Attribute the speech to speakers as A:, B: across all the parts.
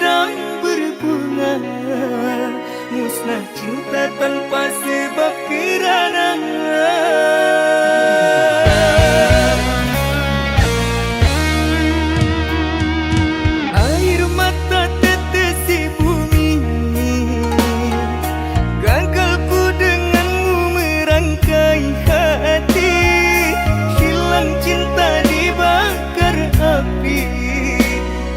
A: sedang berbunga, musnah cinta tanpa sebab kerana air mata tetesi bumi. Gagal ku denganmu merangkai hati, hilang cinta dibakar api,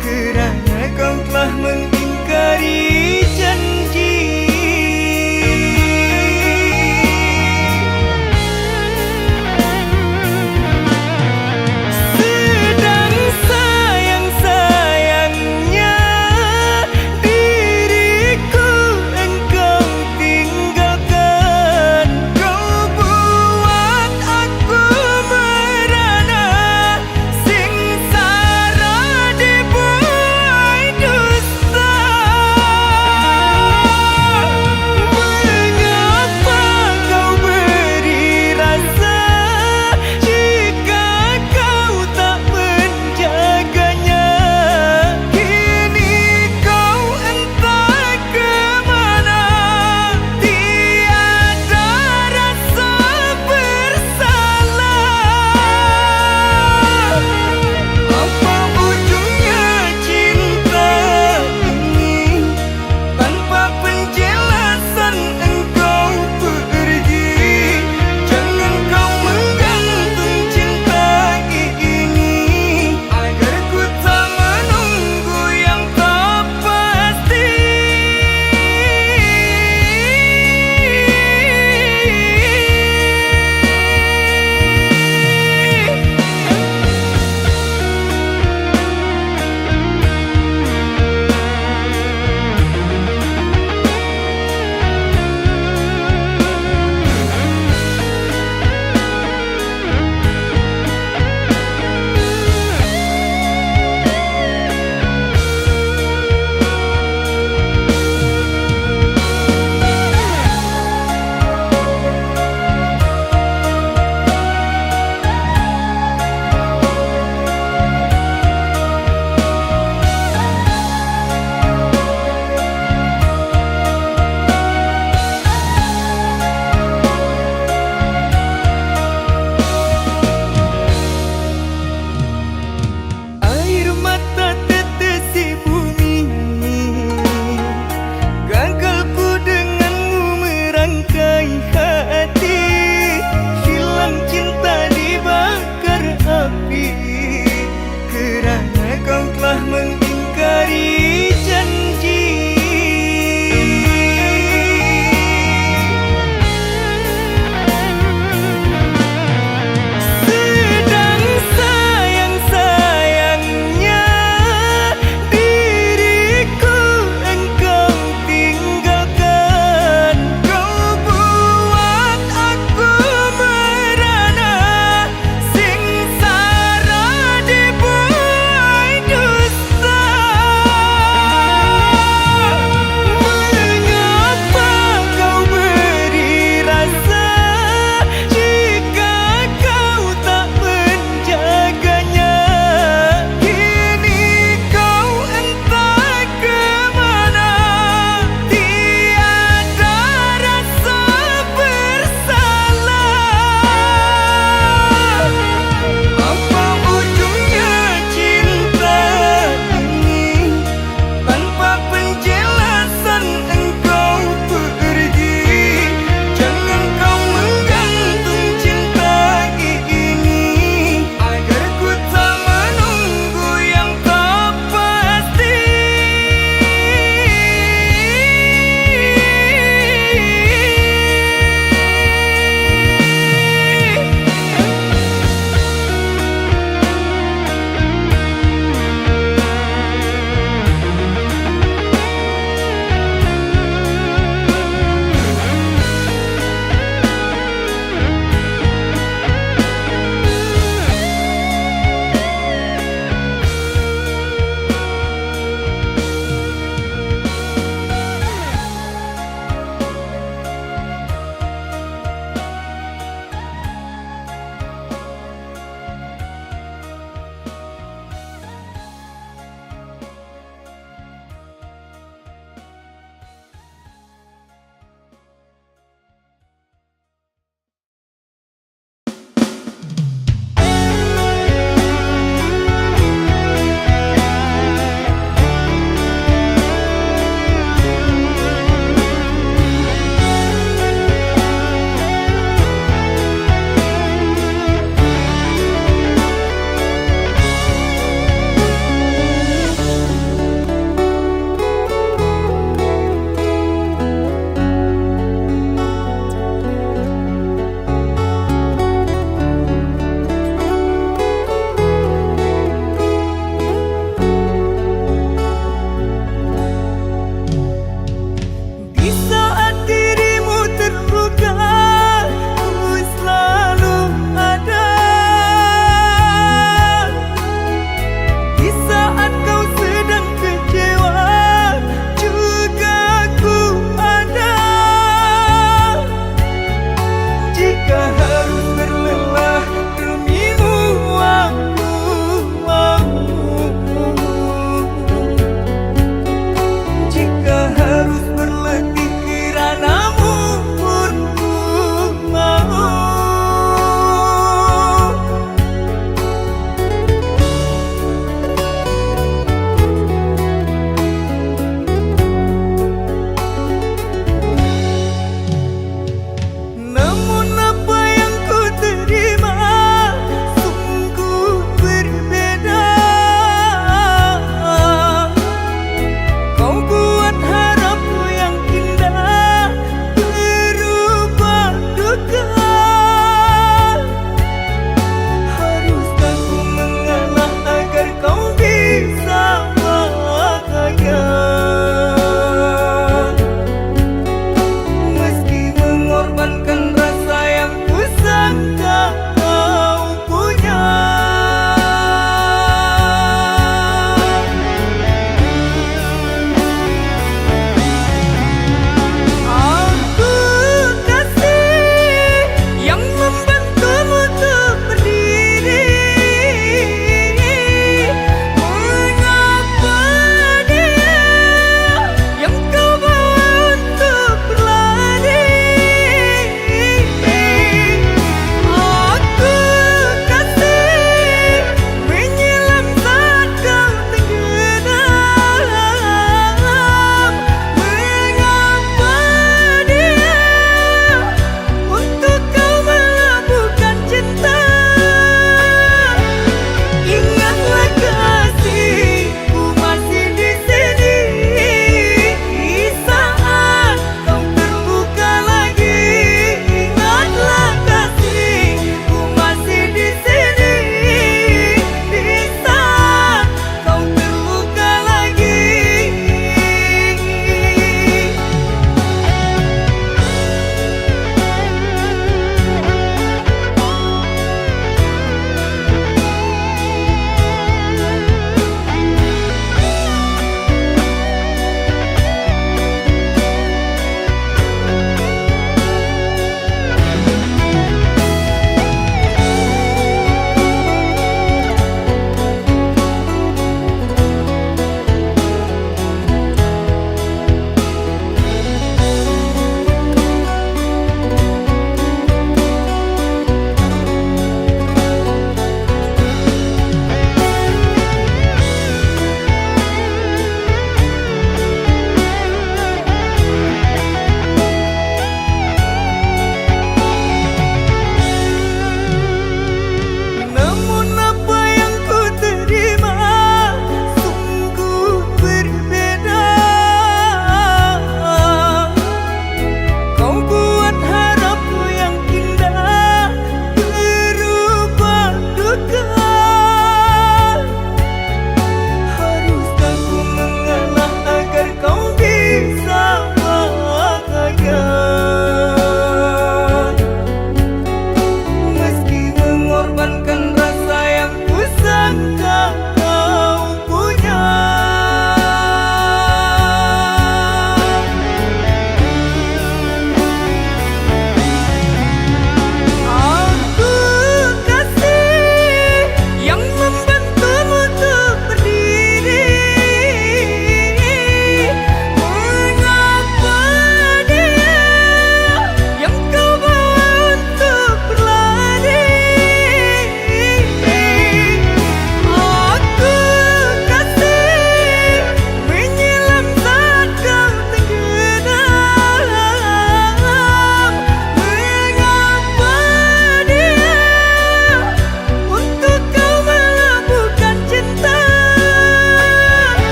A: kerana kau telah mengingkari janji.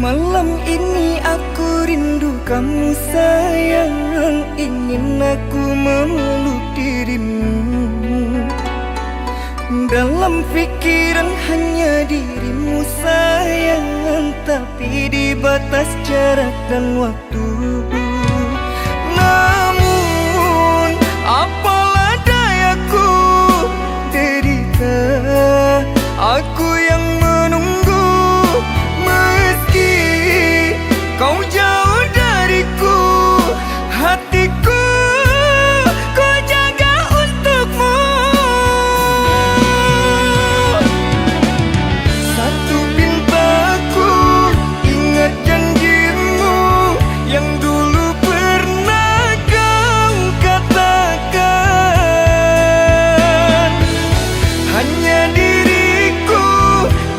A: Malam ini aku rindu kamu sayang, ingin aku memeluk dirimu. Dalam pikiran hanya dirimu sayang, tapi di batas jarak dan waktu. Namun apalah dayaku, derita aku yang menunggu. Meski kau jauh dariku, hatiku kau jaga untukmu. Satu pintaku, ingat janjimu yang dulu pernah kau katakan. Hanya diriku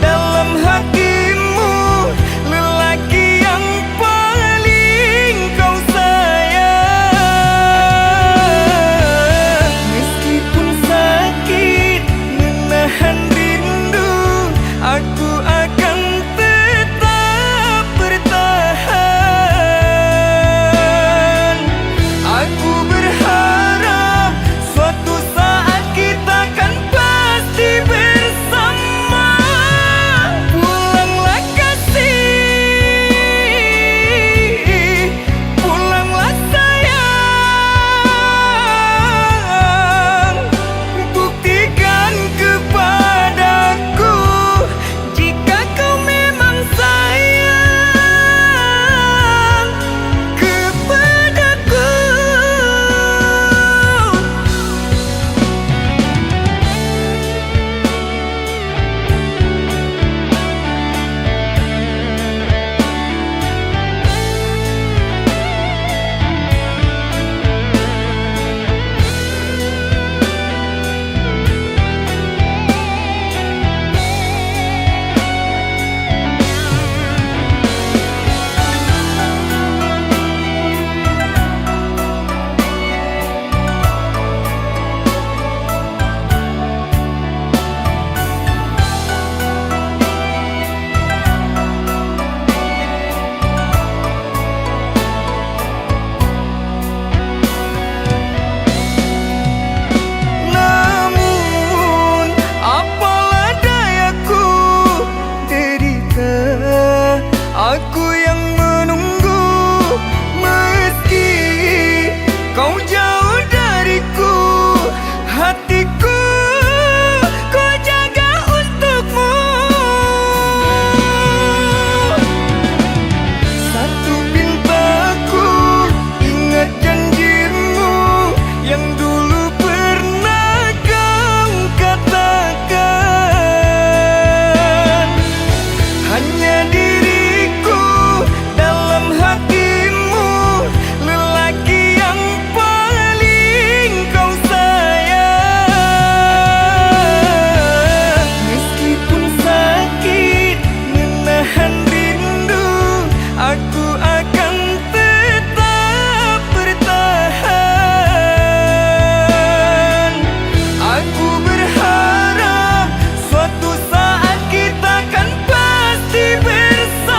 A: dalam hatimu, lelaki yang paling kau sayang. Meskipun sakit menahan rindu, aku akan tetap bertahan. Aku berharap suatu saat kita kan pasti bersama. Pulanglah kasih, pulanglah sayang. Buktikan kepadaku jika kau memang sayang kepadaku. Namun apalah dayaku, derita aku yang menunggu. Meski kau jauh dariku, hatiku kau jaga untukmu. Satu pintaku, ingat janjimu yang dulu pernah kau katakan. Hanya diriku dalam hatimu, lelaki yang paling kau sayang. Meskipun sakit menahan rindu, aku akan tetap bertahan. Aku berharap suatu saat kita kan pasti bersama.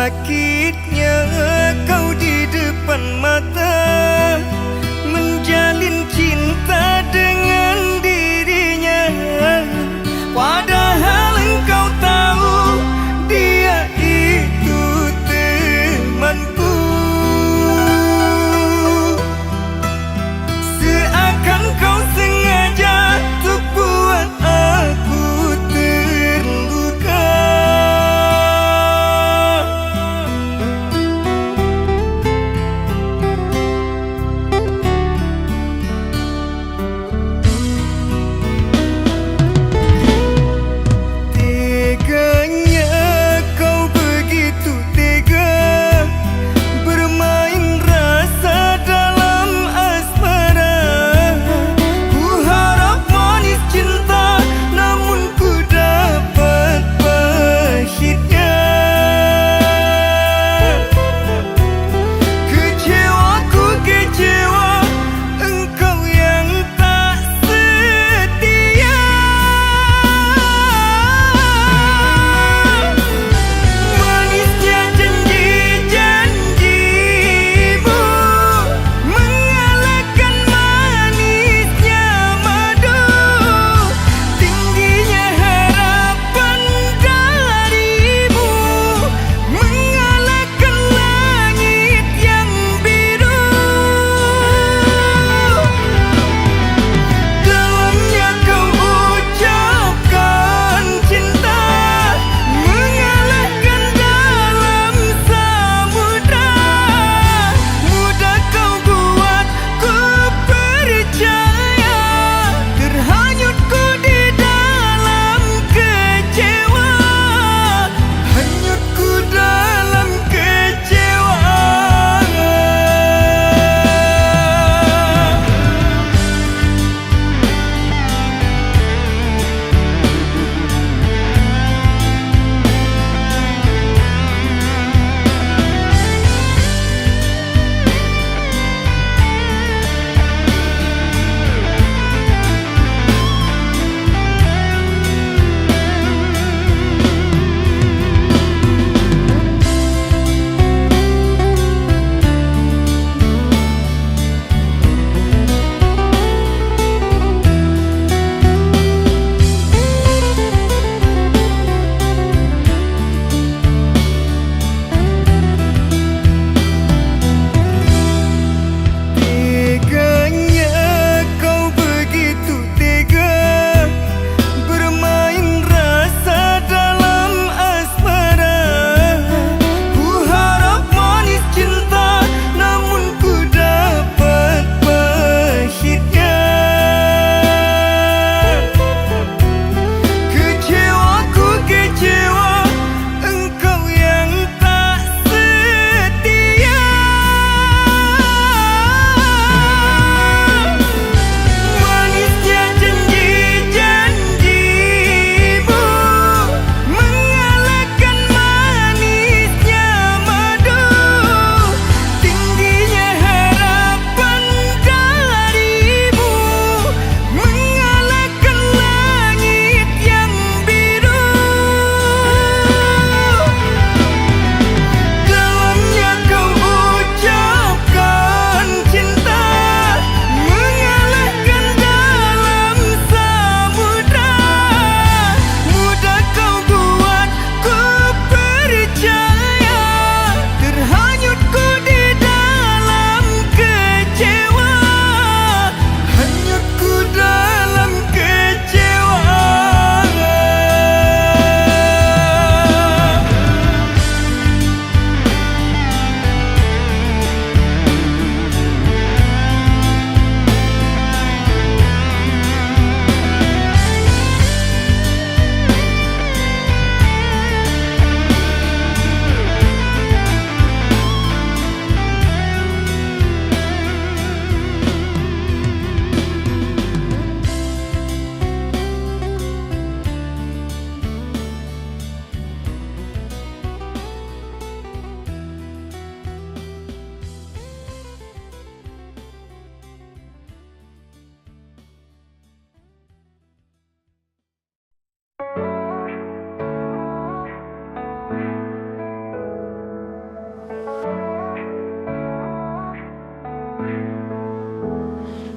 A: sakitnya kau di depan mata, menjalin cinta dengan dirinya, padahal engkau tahu dia itu temanku. Seakan kau sengaja untuk buat aku terluka.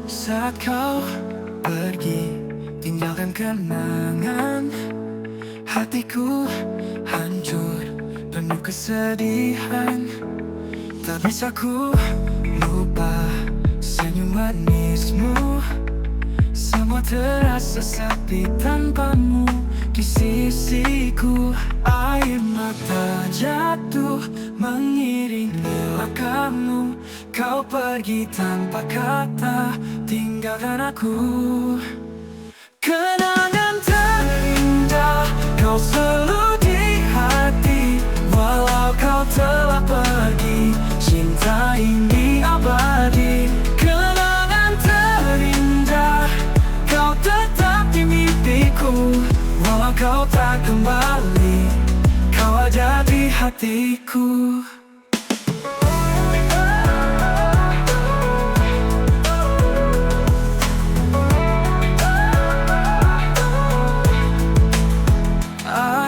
A: Saat kau pergi, tinggalkan kenangan. Hatiku hancur, penuh kesedihan. Tak bisa ku lupa senyum manismu. Semua terasa sepi tanpamu di sisiku. Air mata jatuh mengiringi langkahmu. Kau pergi tanpa kata, tinggalkan aku. Kenangan terindah kau selalu di hati. Walau kau telah pergi, cinta ini abadi. Kenangan terindah kau tetap di mimpiku. Walau kau tak kembali, kau ada di hatiku.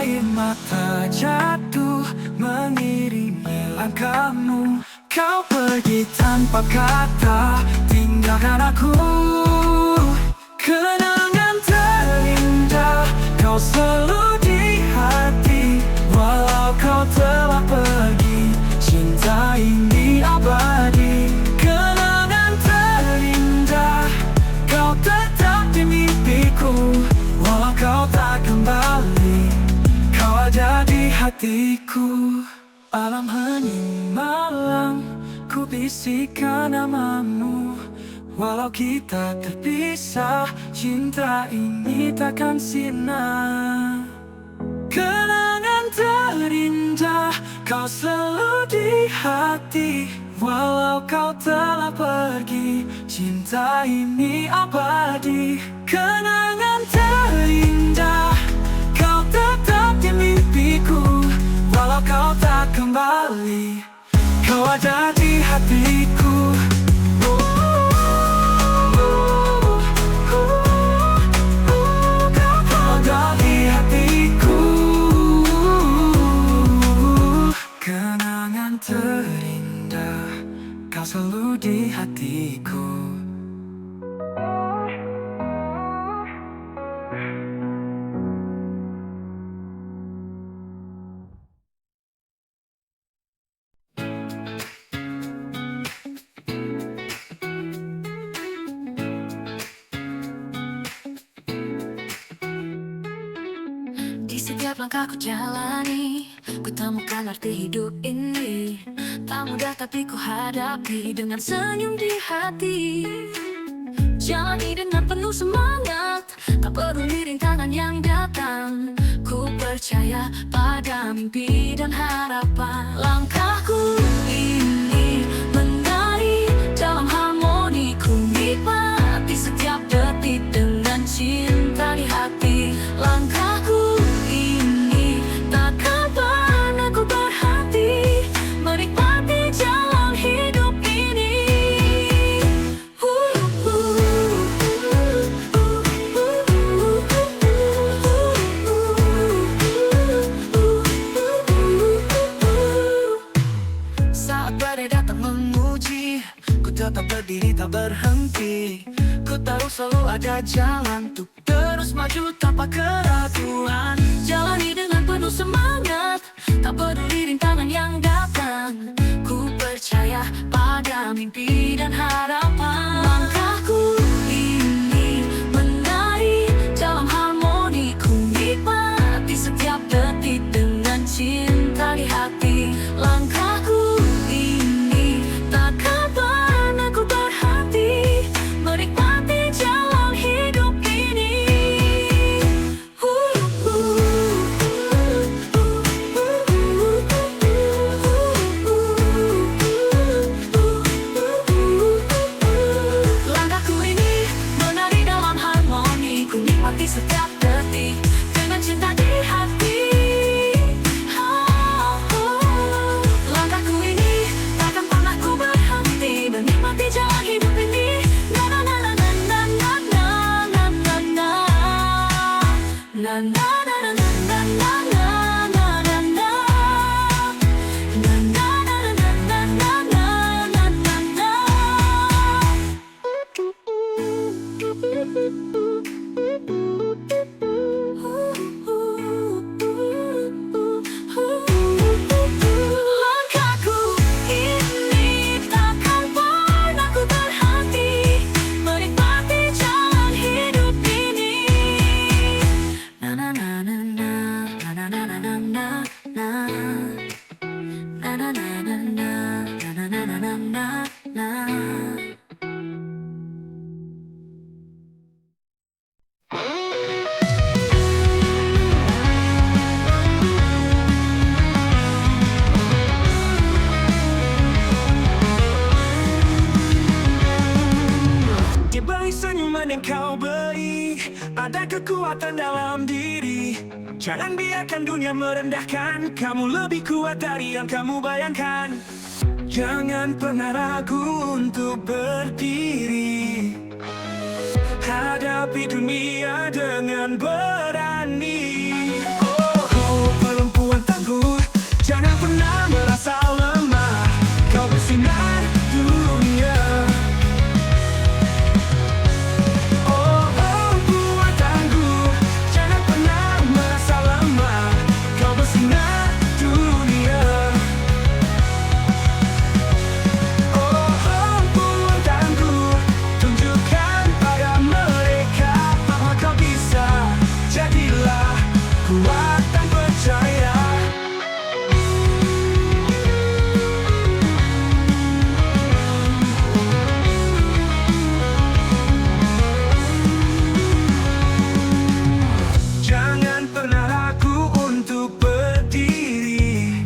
A: Air mata jatuh mengiringi langkahmu. Kau pergi tanpa kata, tinggalkan aku. Kenangan terindah kau selalu di hati. Walau kau telah pergi, cinta ini abadi. Kenangan terindah kau tetap di mimpiku. Walau kau tak kembali, kau ada di hatiku. Malam hening malam, ku bisikan namamu. Walau kita terpisah, cinta ini takkan sirna. Kenangan terindah kau selalu di hati. Walau kau telah pergi, cinta ini abadi. Kenangan terindah kau tetap di mimpiku. Walau kau tak kembali, kau ada di hatiku. Kau ada di hatiku. Kenangan terindah kau selalu di hatiku.
B: Di setiap langkah ku jalani, ku temukan arti hidup ini. Tak mudah tapi ku hadapi dengan senyum di hati. Jalani dengan penuh semangat, tak peduli rintangan yang datang. Ku percaya pada mimpi dan harapan. Langkahku ini menari dalam harmoni. Ku nikmati setiap detik dengan cinta di hati. Langkahku ini takkan pernah ku berhenti menikmati jalan hidup ini. Saat badai datang menguji, ku tetap berdiri tak berhenti. Ku tahu selalu ada jalan untuk terus maju tanpa keraguan. Jalani dengan penuh semangat, tak peduli rintangan yang datang. Ku percaya pada mimpi dan harapan. Langkahku ini menari dalam harmoni. Ku nikmati setiap detik dengan cinta di hati. Langkahku ini takkan pernah ku berhenti menikmati jalan hidup ini.
A: Di balik senyuman yang kau beri, ada kekuatan dalam diri. Jangan biarkan dunia merendahkan kamu, lebih kuat dari yang kamu bayangkan. Jangan pernah ragu untuk berdiri, hadapi dunia dengan berani. Oh, perempuan tangguh, jangan pernah merasa lemah. Kau bersinar dunia. Oh, perempuan tangguh, jangan pernah merasa lemah. Kau bersinar dunia. Oh, perempuan tangguh, tunjukkan pada mereka bahwa kau bisa. Jadilah kuat dan percaya. Jangan pernah ragu untuk berdiri,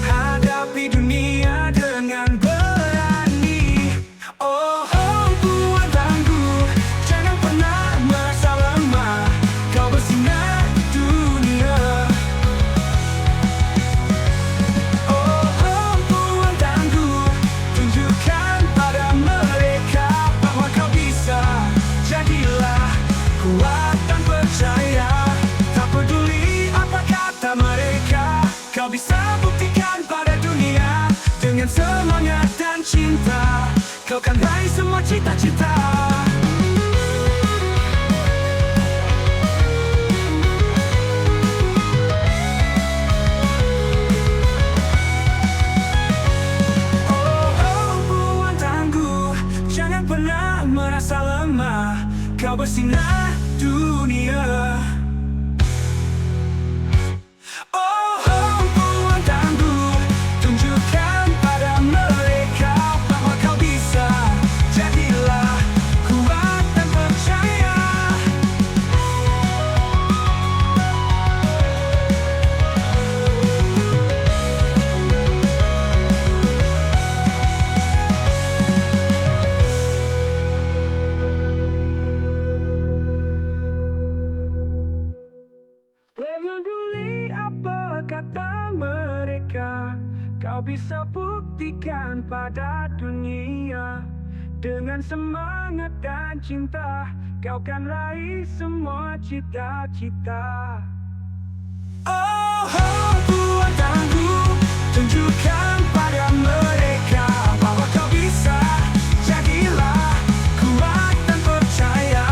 A: hadapi dunia dengan berani. Oh, perempuan tangguh, jangan pernah merasa lemah. Kau bersinar dunia. Oh, perempuan tangguh, tunjukkan pada mereka bahwa kau bisa. Jadilah kuat dan percaya. Tak peduli apa kata mereka, kau bisa buktikan pada dunia. Dengan semangat dan cinta, kau kan raih semua cita-cita. Oh, perempuan tangguh, jangan pernah merasa lemah. Kau bersinar dunia. Oh, perempuan tangguh, tunjukkan pada mereka bahwa kau bisa. Jadilah kuat dan percaya. Peduli apa kata mereka, kau bisa buktikan pada dunia. Dengan semangat dan cinta, kau kan raih semua cita-cita. Oh, perempuan tangguh, tunjukkan pada mereka bahwa kau bisa. Jadilah kuat dan percaya.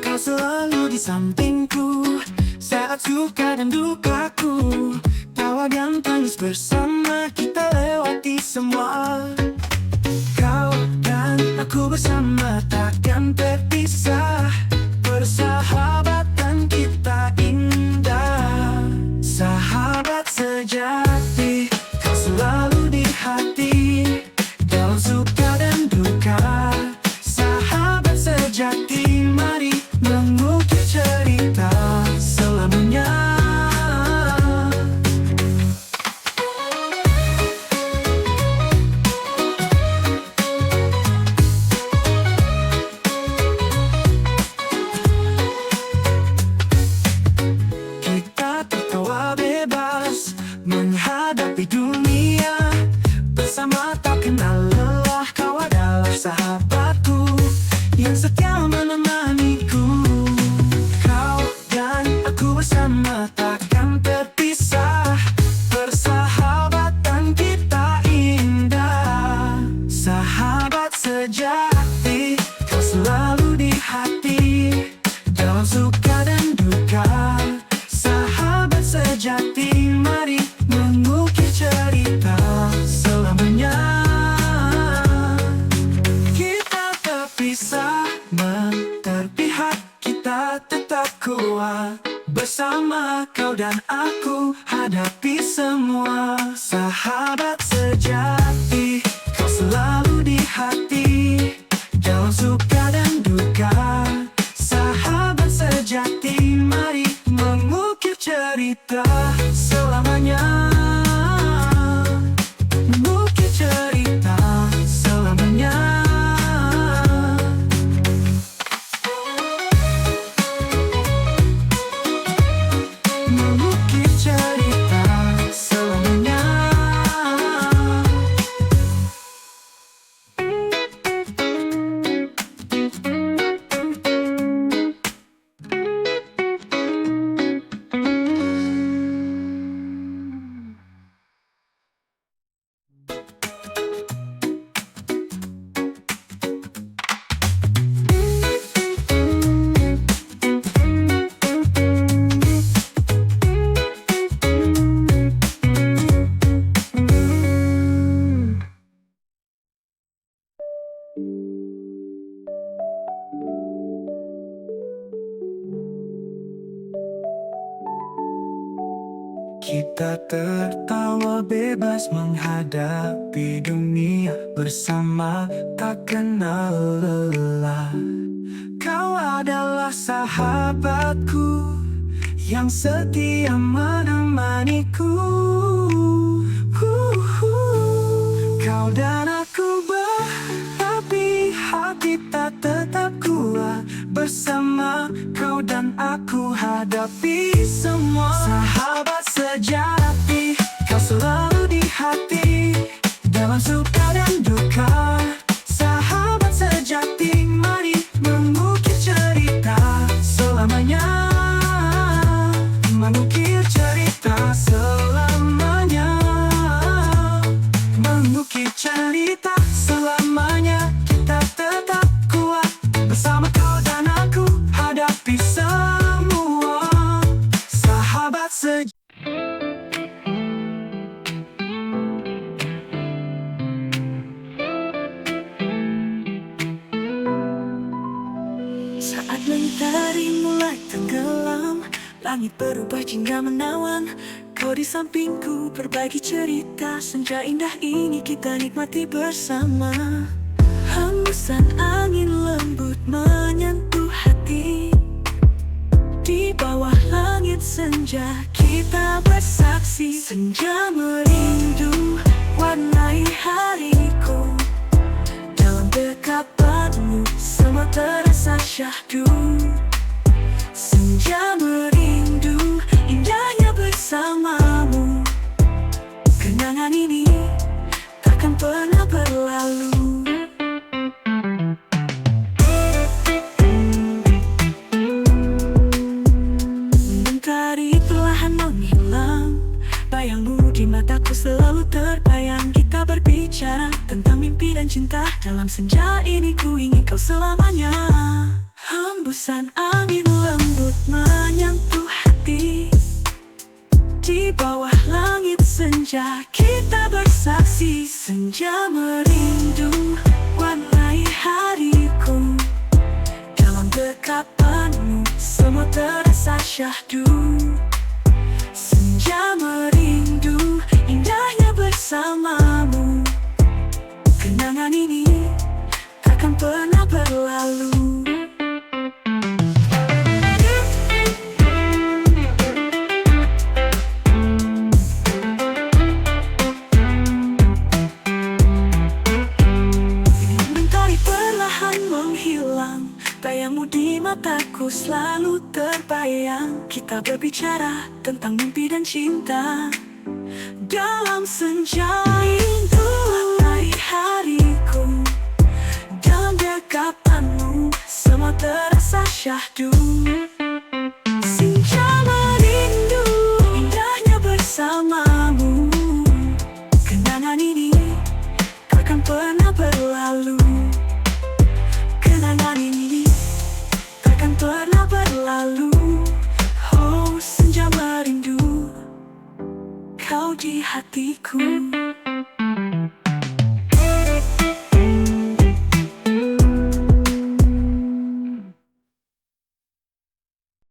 A: Kau selalu di sampingku saat suka dan dukaku. Tawa dan tangis bersama kita lewati semua. Kau dan aku bersama takkan terpisah. Persahabatan kita indah. Sahabat sejati, kau selalu di hati. Dalam suka dan duka, sahabat sejati, mari mengukir cerita selamanya. bersama takkan terpisah. Persahabatan kita indah, sahabat sejati, kau selalu di hati, dalam suka dan duka. Sahabat sejati, mari mengukir cerita selamanya. Kita terpisah, terpihak, kita tetap kuat. Bersama kau dan aku hadapi semua. Sahabat sejati, kau selalu di hati, dalam suka dan duka. Sahabat sejati, mari mengukir cerita selamanya. Mengukir cerita selamanya. Mengukir cerita selamanya. Kita tertawa bebas menghadapi dunia bersama, tak kenal lelah. Kau adalah sahabatku yang setia menemaniku. Kau dan aku berapi, hati tak tetap kuat. Bersama kau dan aku hadapi semua. Sahabat sejati, kau selalu di hati, dalam suka dan duka. Sahabat sejati, mari mengukir cerita selamanya. Mengukir cerita selamanya. Mengukir cerita selamanya. Kita tetap kuat, bersama kau dan aku hadapi semua. Sahabat sejati. Saat mentari mulai tenggelam, langit berubah jingga menawan. Kau di sampingku berbagi cerita. Senja indah ini kita nikmati bersama. Hembusan angin lembut menyentuh hati. Di bawah langit senja kita bersaksi. Senja merindu warnai hariku. Dalam dekapanmu semua terasa syahdu. Senja merindu indahnya bersamamu. Kenangan ini takkan pernah berlalu. Mentari perlahan menghilang, bayangmu di mataku selalu terbayang. Kita berbicara tentang mimpi dan cinta. Dalam senja ini ku ingin kau selamanya. Hembusan angin lembut menyentuh hati. Di bawah langit senja kita bersaksi. Senja merindu warnai hariku. Dalam dekapanmu semua terasa syahdu. Senja merindu indahnya bersamamu. Kenangan ini takkan pernah berlalu. Bayangmu di mataku selalu terbayang. Kita berbicara tentang mimpi dan cinta. Dalam senja itu warnai hariku. Dalam dekapanmu semua terasa syahdu. Senja
B: memuji hatiku.